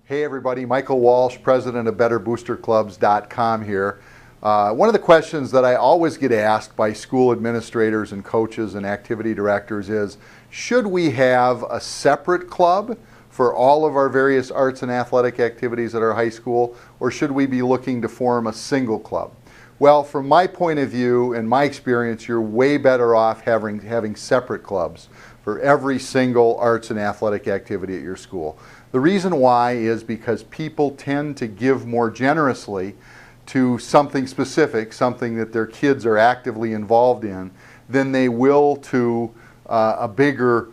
Hey everybody, Michael Walsh, president of BetterBoosterClubs.com here. One of the questions that I always get asked by school administrators and coaches and activity directors is, should we have a separate club for all of our various arts and athletic activities at our high school, or should we be looking to form a single club? Well, from my point of view and my experience, you're way better off having separate clubs for every single arts and athletic activity at your school. The reason why is because people tend to give more generously to something specific, something that their kids are actively involved in, than they will to a bigger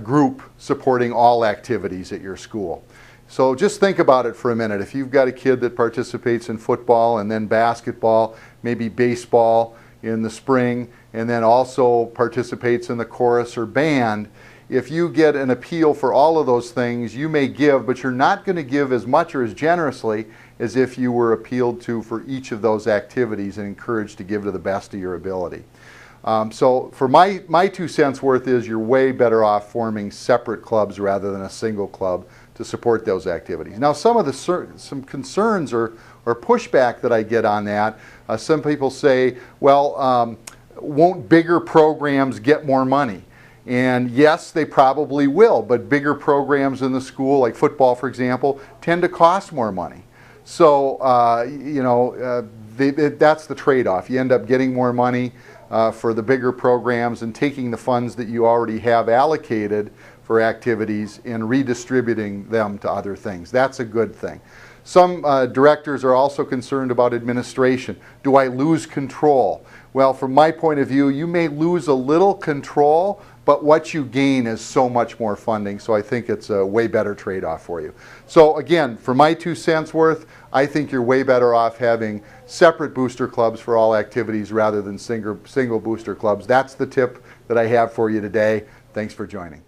group supporting all activities at your school. So just think about it for a minute. If you've got a kid that participates in football and then basketball, maybe baseball in the spring, and then also participates in the chorus or band, if you get an appeal for all of those things, you may give, but you're not going to give as much or as generously as if you were appealed to for each of those activities and encouraged to give to the best of your ability. So for my 2 cents worth is you're way better off forming separate clubs rather than a single club to support those activities. Now some concerns or pushback that I get on that, some people say, well, won't bigger programs get more money? And yes, they probably will, but bigger programs in the school, like football for example, tend to cost more money. So that's the trade-off. You end up getting more money for the bigger programs and taking the funds that you already have allocated for activities and redistributing them to other things. That's a good thing. Some directors are also concerned about administration. Do I lose control? Well, from my point of view, you may lose a little control, but what you gain is so much more funding, so I think it's a way better trade-off for you. So again, for my 2 cents worth, I think you're way better off having separate booster clubs for all activities rather than single booster clubs. That's the tip that I have for you today. Thanks for joining.